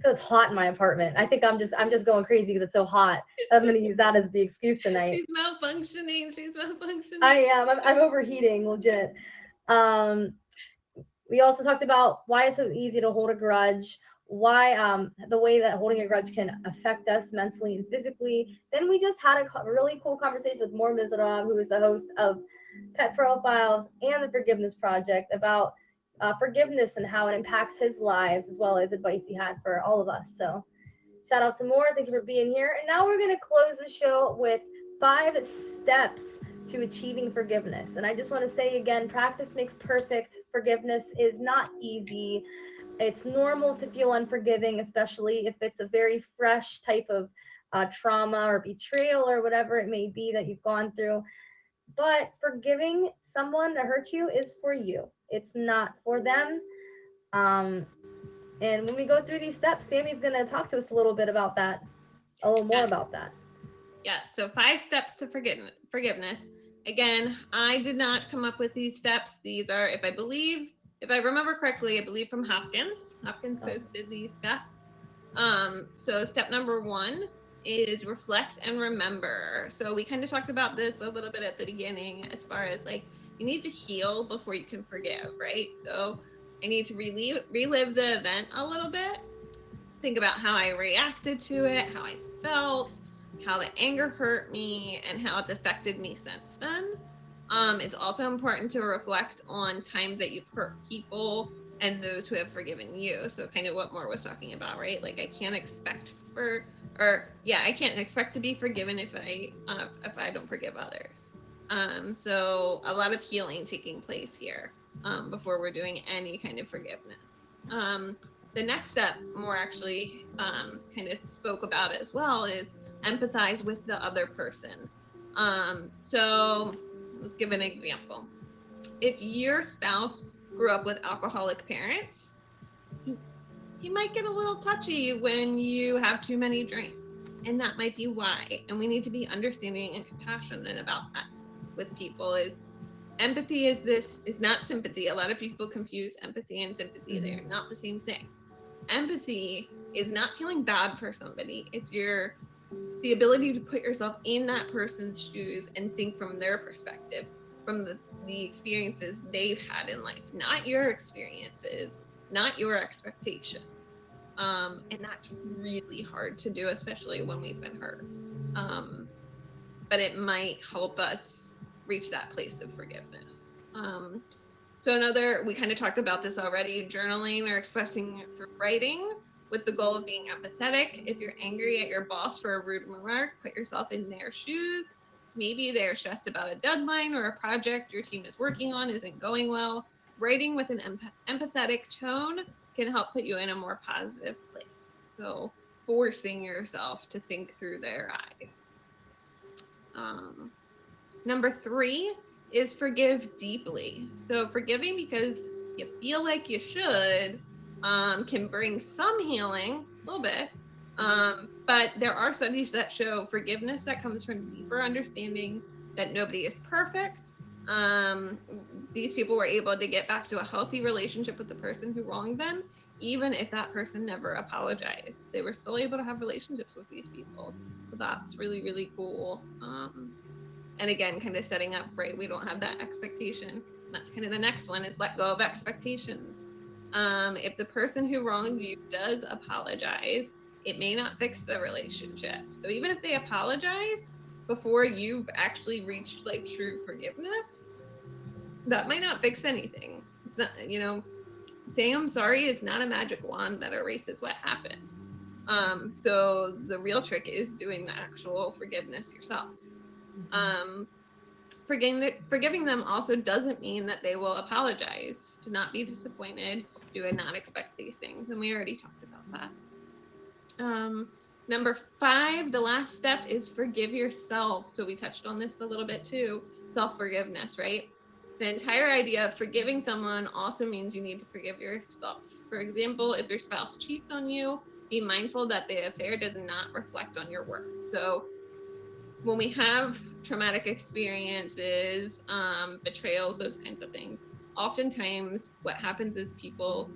so it's hot in my apartment. I think I'm just going crazy because it's so hot. I'm going to use that as the excuse tonight. She's malfunctioning. I am. I'm overheating, legit. We also talked about why it's so easy to hold a grudge, why the way that holding a grudge can affect us mentally and physically. Then we just had a really cool conversation with Mor Mizradov, who is the host of Pet Profiles and the Forgiveness Project, about forgiveness and how it impacts his lives, as well as advice he had for all of us. So shout out to Mor. Thank you for being here. And now we're going to close the show with 5 steps to achieving forgiveness. And I just want to say again, practice makes perfect. Forgiveness is not easy. It's normal to feel unforgiving, especially if it's a very fresh type of trauma or betrayal or whatever it may be that you've gone through. But forgiving someone that hurt you is for you. It's not for them. And when we go through these steps, Sammy's going to talk to us a little bit about that, a little more about that. Yes, so 5 steps to forgiveness. Again, I did not come up with these steps. These are, if I remember correctly, I believe from Hopkins. Hopkins posted these steps. So step number 1 is reflect and remember. So we kind of talked about this a little bit at the beginning, as far as like, you need to heal before you can forgive, right? So I need to relive the event a little bit, think about how I reacted to it, how I felt, how the anger hurt me, and how it's affected me since then. It's also important to reflect on times that you've hurt people and those who have forgiven you. So kind of what Mor was talking about, right? Like I can't expect to be forgiven if I don't forgive others. So a lot of healing taking place here before we're doing any kind of forgiveness. The next step, Mor actually kind of spoke about as well, is empathize with the other person. So let's give an example. If your spouse grew up with alcoholic parents, he might get a little touchy when you have too many drinks, and that might be why. And we need to be understanding and compassionate about that with people. Is empathy is not sympathy. A lot of people confuse empathy and sympathy. They're not the same thing. Empathy is not feeling bad for somebody. It's the ability to put yourself in that person's shoes and think from their perspective, from the experiences they've had in life, not your experiences, not your expectations. And that's really hard to do, especially when we've been hurt. But it might help us reach that place of forgiveness. So we kind of talked about this already, journaling or expressing through writing with the goal of being empathetic. If you're angry at your boss for a rude remark, put yourself in their shoes. Maybe they're stressed about a deadline or a project your team is working on isn't going well. Writing with an empathetic tone can help put you in a more positive place. So forcing yourself to think through their eyes. Number 3 is forgive deeply. So forgiving because you feel like you should can bring some healing, a little bit. But there are studies that show forgiveness that comes from deeper understanding that nobody is perfect. These people were able to get back to a healthy relationship with the person who wronged them, even if that person never apologized. They were still able to have relationships with these people. So that's really, really cool. And again, kind of setting up, right? We don't have that expectation. That's kind of the next one, is let go of expectations. If the person who wronged you does apologize, it may not fix the relationship. So even if they apologize before you've actually reached like true forgiveness, that might not fix anything. It's not, saying I'm sorry is not a magic wand that erases what happened. So the real trick is doing the actual forgiveness yourself. Forgiving them also doesn't mean that they will apologize. To not be disappointed, do and not expect these things. And we already talked about that. Number 5, the last step is forgive yourself. So we touched on this a little bit too, self-forgiveness, right? The entire idea of forgiving someone also means you need to forgive yourself. For example, if your spouse cheats on you, be mindful that the affair does not reflect on your worth. So when we have traumatic experiences, betrayals, those kinds of things, oftentimes what happens is people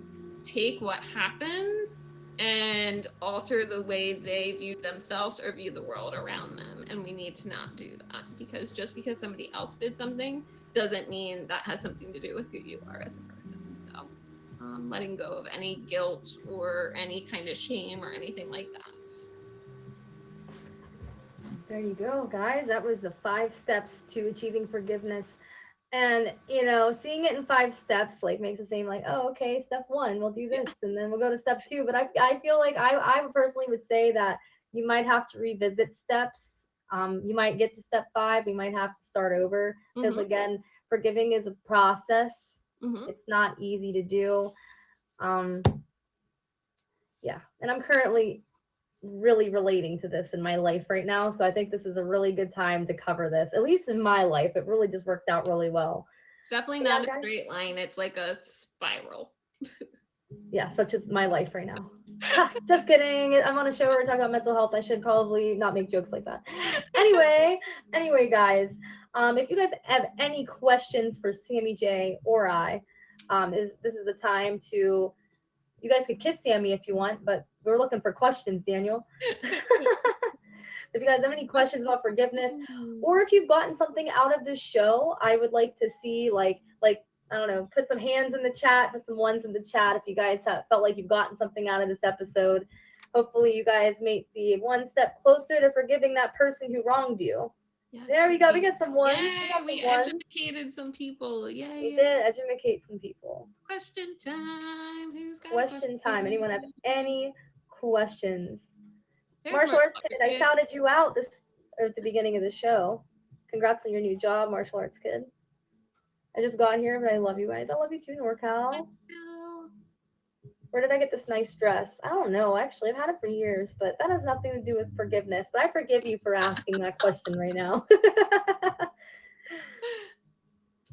take what happens and alter the way they view themselves or view the world around them. And we need to not do that, because just because somebody else did something doesn't mean that has something to do with who you are as a person. So letting go of any guilt or any kind of shame or anything like that. There you go, guys. That was the 5 steps to achieving forgiveness. And, you know, seeing it in 5 steps like makes it seem like, oh, okay, step 1, we'll do this, and then we'll go to step 2. But I feel like I personally would say that you might have to revisit steps. You might get to step 5, you might have to start over because, again, forgiving is a process. It's not easy to do. Yeah, and I'm currently really relating to this in my life right now, so I think this is a really good time to cover this. At least in my life, it really just worked out really well. It's definitely not a straight line. It's like a spiral. Yeah, such as my life right now. Just kidding. I'm on a show where we're talking about mental health. I should probably not make jokes like that. Anyway, guys, if you guys have any questions for Sammy J or I, this is the time to. You guys could kiss Sammy if you want, but we're looking for questions, Daniel. If you guys have any questions about forgiveness, or if you've gotten something out of this show, I would like to see like I don't know, put some hands in the chat, put some ones in the chat if you guys have felt like you've gotten something out of this episode. Hopefully you guys may be one step closer to forgiving that person who wronged you. Yes, there we go. We got some ones. Yay, we educated some people. Yay. We did educate some people. Question time. Who's got question time? Anyone have any questions? Martial arts kid, I shouted you out at the beginning of the show. Congrats on your new job, martial arts kid. I just got here, but I love you guys. I love you too, NorCal. Where did I get this nice dress? I don't know, actually. I've had it for years, but that has nothing to do with forgiveness. But I forgive you for asking that question right now.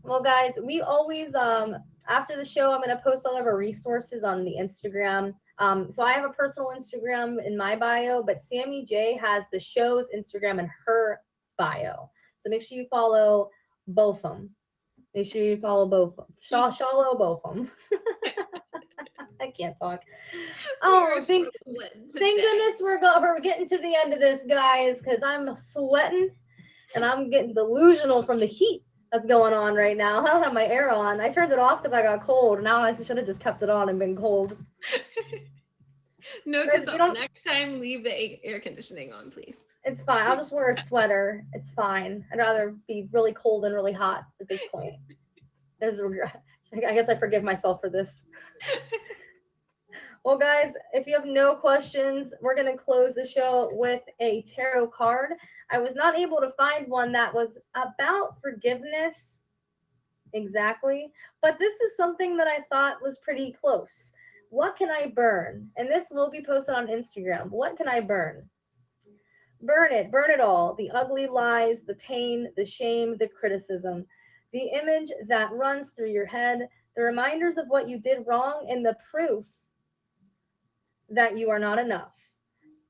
Well, guys, we always, after the show, I'm going to post all of our resources on the Instagram. So I have a personal Instagram in my bio, but Sammy J has the show's Instagram in her bio. So make sure you follow both of them. Make sure you follow both of them. Follow both of them. I can't talk. Oh, thank goodness we're getting to the end of this, guys, because I'm sweating and I'm getting delusional from the heat that's going on right now. I don't have my air on. I turned it off because I got cold. Now I should have just kept it on and been cold. Note to self, next time leave the air conditioning on, please. It's fine. I'll just wear a sweater. It's fine. I'd rather be really cold than really hot at this point. I guess I forgive myself for this. Well, guys, if you have no questions, we're going to close the show with a tarot card. I was not able to find one that was about forgiveness exactly, but this is something that I thought was pretty close. What can I burn? And this will be posted on Instagram. What can I burn? Burn it all. The ugly lies, the pain, the shame, the criticism, the image that runs through your head, the reminders of what you did wrong, and the proof that you are not enough.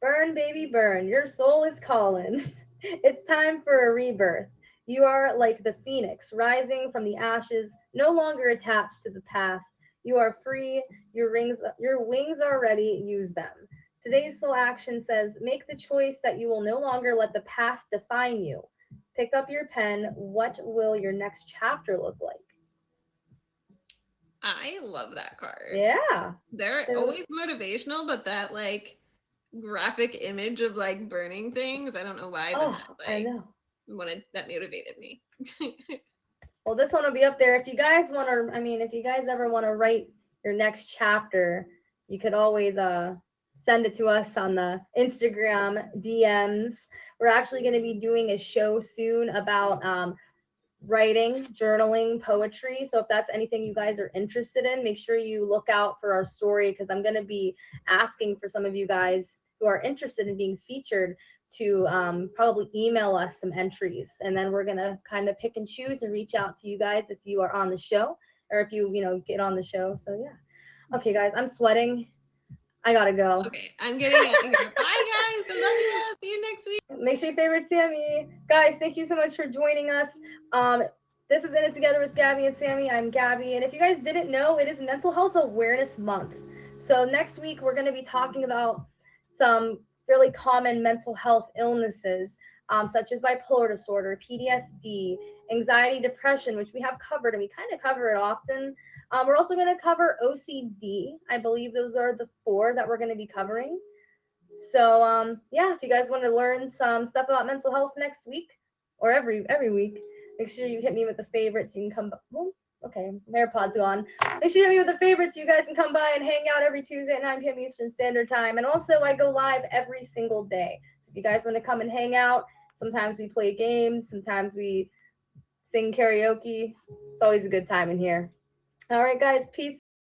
Burn, baby, burn. Your soul is calling. It's time for a rebirth. You are like the phoenix rising from the ashes, no longer attached to the past. You are free. Your wings are ready. Use them. Today's soul action says, make the choice that you will no longer let the past define you. Pick up your pen. What will your next chapter look like? I love that card. Yeah. They're always motivational, but that like graphic image of like burning things, I don't know why, but I know. That motivated me. Well, this one will be up there. If you guys want to, if you guys ever want to write your next chapter, you could always send it to us on the Instagram DMs. We're actually going to be doing a show soon about writing, journaling, poetry. So if that's anything you guys are interested in, make sure you look out for our story, because I'm going to be asking for some of you guys who are interested in being featured to probably email us some entries, and then we're going to kind of pick and choose and reach out to you guys if you are on the show, or if you get on the show. So yeah. Okay, guys, I'm sweating. I gotta go. Okay, I'm getting out of here. Bye, guys. I love you. See you next week. Make sure you favorite Sammy. Guys, thank you so much for joining us. This is In It Together with Gabby and Sammy. I'm Gabby. And if you guys didn't know, it is Mental Health Awareness Month. So next week, we're going to be talking about some really common mental health illnesses, such as bipolar disorder, PTSD, anxiety, depression, which we have covered, and we kind of cover it often. We're also going to cover OCD. I believe those are the 4 that we're going to be covering. So yeah, if you guys want to learn some stuff about mental health next week or every week, make sure you hit me with the favorites. You can come. Well, okay, my AirPods gone. Make sure you hit me with the favorites. You guys can come by and hang out every Tuesday at 9 p.m. Eastern Standard Time. And also, I go live every single day. So if you guys want to come and hang out, sometimes we play games, sometimes we sing karaoke. It's always a good time in here. All right, guys, peace.